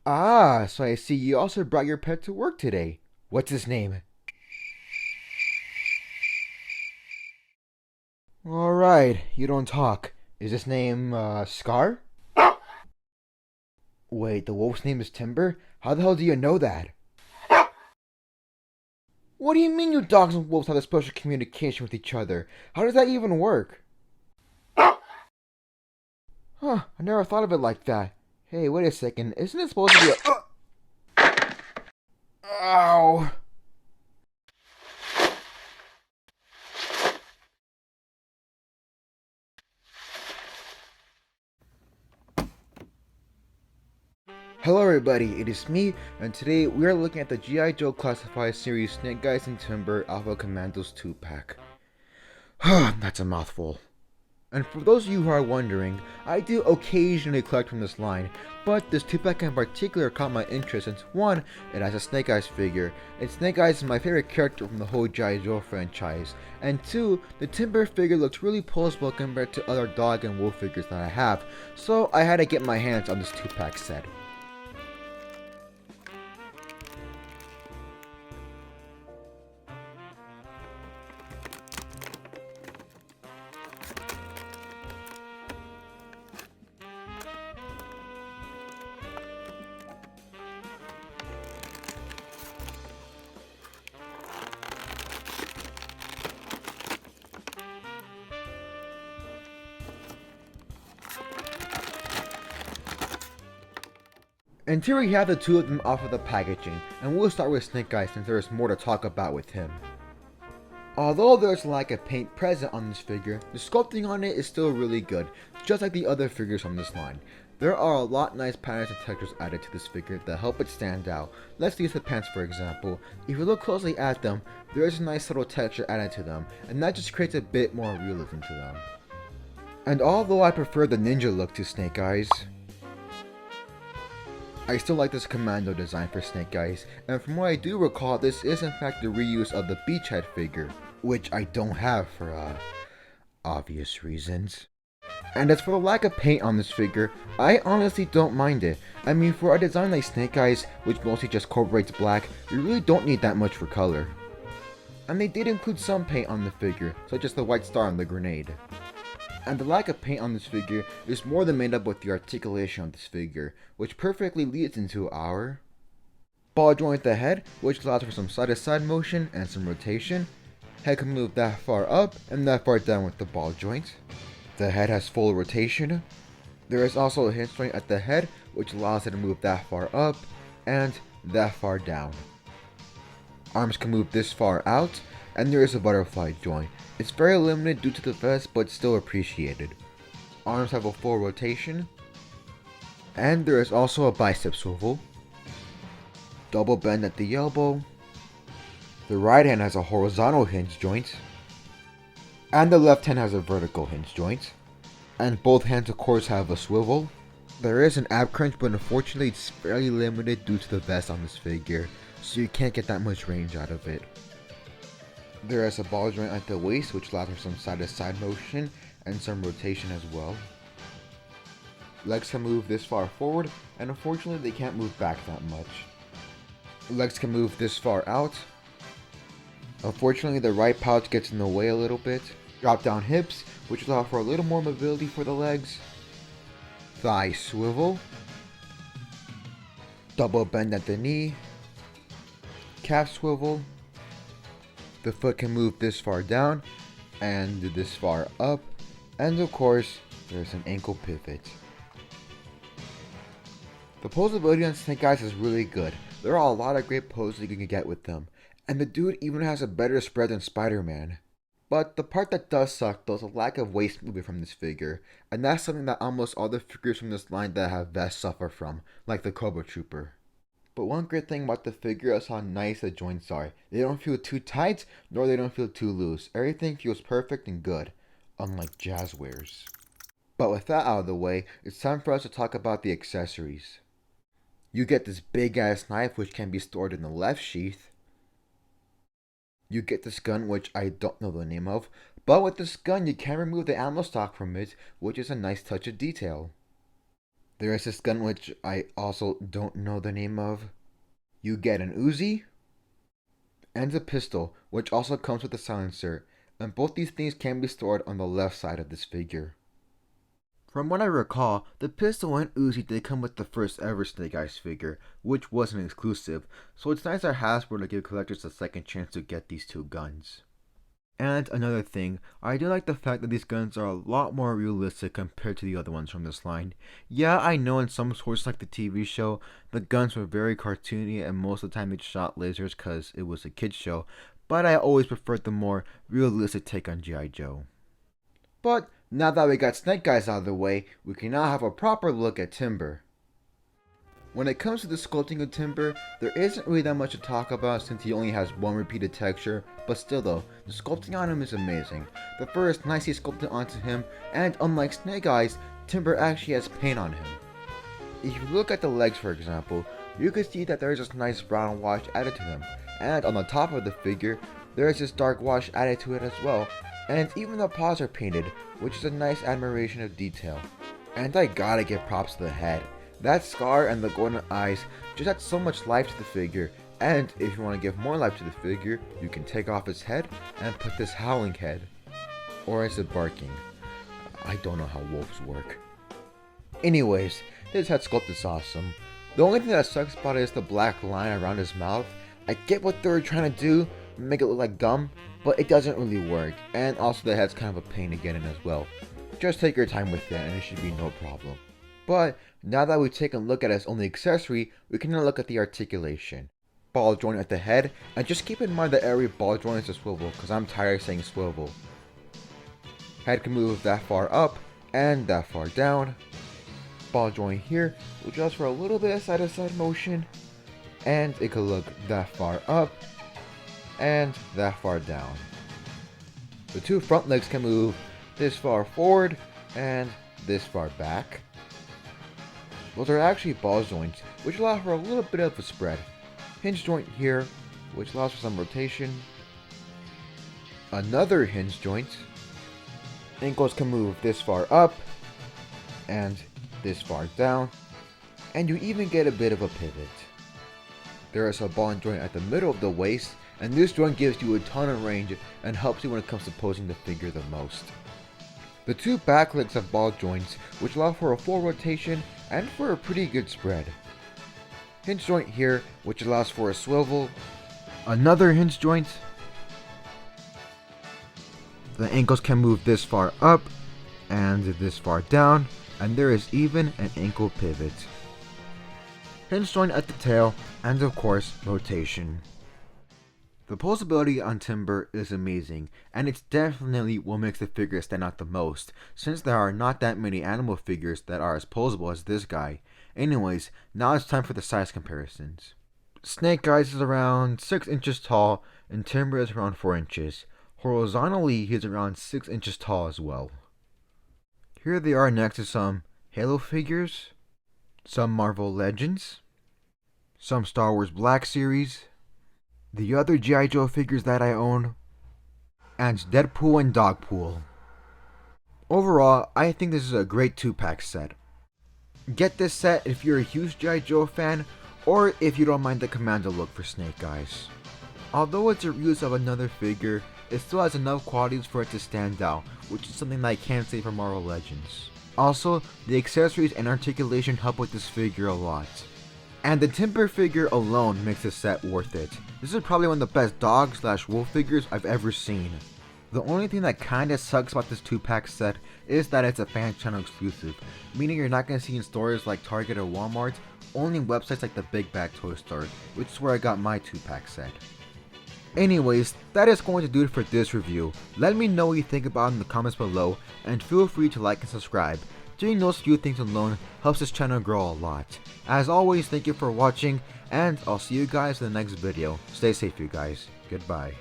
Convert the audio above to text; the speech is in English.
Ah, so I see you also brought your pet to work today. What's his name? Alright, you don't talk. Is his name, Scar? Wait, the wolf's name is Timber? How the hell do you know that? What do you mean you dogs and wolves have a special communication with each other? How does that even work? Huh, I never thought of it like that. Hey, wait a second, isn't it supposed to be a... Ow! Hello everybody, it is me, and today we are looking at the G.I. Joe Classified Series Snake Eyes and Timber Alpha Commandos 2-pack. That's a mouthful. And for those of you who are wondering, I do occasionally collect from this line, but this 2-pack in particular caught my interest since 1, it has a Snake Eyes figure, and Snake Eyes is my favorite character from the whole G.I. Joe franchise, and 2, the Timber figure looks really posable compared to other dog and wolf figures that I have, so I had to get my hands on this 2-pack set. And here we have the two of them off of the packaging, and we'll start with Snake Eyes since there is more to talk about with him. Although there's a lack of paint present on this figure, the sculpting on it is still really good, just like the other figures from this line. There are a lot nice patterns and textures added to this figure that help it stand out. Let's use the pants for example. If you look closely at them, there is a nice subtle texture added to them, and that just creates a bit more realism to them. And although I prefer the ninja look to Snake Eyes, I still like this commando design for Snake Eyes, and from what I do recall, this is in fact the reuse of the Beachhead figure, which I don't have for, obvious reasons. And as for the lack of paint on this figure, I honestly don't mind it. I mean, for a design like Snake Eyes, which mostly just incorporates black, you really don't need that much for color. And they did include some paint on the figure, such as the white star on the grenade. And the lack of paint on this figure is more than made up with the articulation of this figure, which perfectly leads into our ball joint at the head, which allows for some side-to-side motion and some rotation. Head can move that far up and that far down with the ball joint. The head has full rotation. There is also a hinge joint at the head, which allows it to move that far up and that far down. Arms can move this far out, and there is a butterfly joint. It's very limited due to the vest, but still appreciated. Arms have a full rotation, and there is also a bicep swivel. Double bend at the elbow. The right hand has a horizontal hinge joint, and the left hand has a vertical hinge joint. And both hands of course have a swivel. There is an ab crunch, but unfortunately it's fairly limited due to the vest on this figure, so you can't get that much range out of it. There is a ball joint at the waist, which allows for some side-to-side motion and some rotation as well. Legs can move this far forward, and unfortunately they can't move back that much. Legs can move this far out. Unfortunately the right pouch gets in the way a little bit. Drop down hips, which allow for a little more mobility for the legs. Thigh swivel. Double bend at the knee. Calf swivel. The foot can move this far down and this far up, and of course there's an ankle pivot. The posability on Snake Eyes is really good. There are a lot of great poses you can get with them, and the dude even has a better spread than Spider-Man. But the part that does suck though is the lack of waist movement from this figure, and that's something that almost all the figures from this line that have vests suffer from, like the Cobra Trooper. But one great thing about the figure is how nice the joints are. They don't feel too tight, nor they don't feel too loose. Everything feels perfect and good, unlike Jazzwares. But with that out of the way, it's time for us to talk about the accessories. You get this big ass knife which can be stored in the left sheath. You get this gun which I don't know the name of, but with this gun you can remove the ammo stock from it, which is a nice touch of detail. There is this gun which I also don't know the name of. You get an Uzi and a pistol, which also comes with a silencer, and both these things can be stored on the left side of this figure. From what I recall, the pistol and Uzi did come with the first ever Snake Eyes figure, which was an exclusive, so it's nice that Hasbro to give collectors a second chance to get these two guns. And another thing, I do like the fact that these guns are a lot more realistic compared to the other ones from this line. Yeah, I know in some sources like the TV show, the guns were very cartoony and most of the time they shot lasers because it was a kids show, but I always preferred the more realistic take on G.I. Joe. But now that we got Snake Eyes out of the way, we can now have a proper look at Timber. When it comes to the sculpting of Timber, there isn't really that much to talk about since he only has one repeated texture, but still though, the sculpting on him is amazing. The fur is nicely sculpted onto him, and unlike Snake Eyes, Timber actually has paint on him. If you look at the legs for example, you can see that there is this nice brown wash added to them, and on the top of the figure, there is this dark wash added to it as well, and even the paws are painted, which is a nice admiration of detail. And I gotta give props to the head. That scar and the golden eyes just add so much life to the figure, and if you want to give more life to the figure, you can take off his head and put this howling head. Or is it barking? I don't know how wolves work. Anyways, this head sculpt is awesome. The only thing that sucks about it is the black line around his mouth. I get what they were trying to do, make it look like gum, but it doesn't really work, and also the head's kind of a pain to get in as well. Just take your time with that and it should be no problem. But now that we've taken a look at his only accessory, we can now look at the articulation. Ball joint at the head, and just keep in mind that every ball joint is a swivel, because I'm tired of saying swivel. Head can move that far up, and that far down. Ball joint here, which allows for a little bit of side-to-side motion, and it could look that far up, and that far down. The two front legs can move this far forward, and this far back. Those are actually ball joints, which allow for a little bit of a spread. Hinge joint here, which allows for some rotation. Another hinge joint. Ankles can move this far up, and this far down, and you even get a bit of a pivot. There is a ball joint at the middle of the waist, and this joint gives you a ton of range and helps you when it comes to posing the figure the most. The two back legs have ball joints, which allow for a full rotation and for a pretty good spread. Hinge joint here, which allows for a swivel. Another hinge joint. The ankles can move this far up and this far down, and there is even an ankle pivot. Hinge joint at the tail, and of course, rotation. The posability on Timber is amazing, and it's definitely what makes the figure stand out the most, since there are not that many animal figures that are as posable as this guy. Anyways, now it's time for the size comparisons. Snake Eyes is around 6 inches tall, and Timber is around 4 inches. Horizontally, he's around 6 inches tall as well. Here they are next to some Halo figures, some Marvel Legends, some Star Wars Black Series, the other G.I. Joe figures that I own, and Deadpool and Dogpool. Overall, I think this is a great 2-pack set. Get this set if you're a huge G.I. Joe fan, or if you don't mind the Commando look for Snake Eyes. Although it's a reuse of another figure, it still has enough qualities for it to stand out, which is something that I can't say for Marvel Legends. Also, the accessories and articulation help with this figure a lot. And the Timber figure alone makes this set worth it. This is probably one of the best dog/wolf figures I've ever seen. The only thing that kinda sucks about this 2-pack set is that it's a fan channel exclusive, meaning you're not gonna see in stores like Target or Walmart, only in websites like the Big Bag Toy Store, which is where I got my 2-pack set. Anyways, that is going to do it for this review. Let me know what you think about it in the comments below, and feel free to like and subscribe. Doing those few things alone helps this channel grow a lot. As always, thank you for watching, and I'll see you guys in the next video. Stay safe, you guys. Goodbye.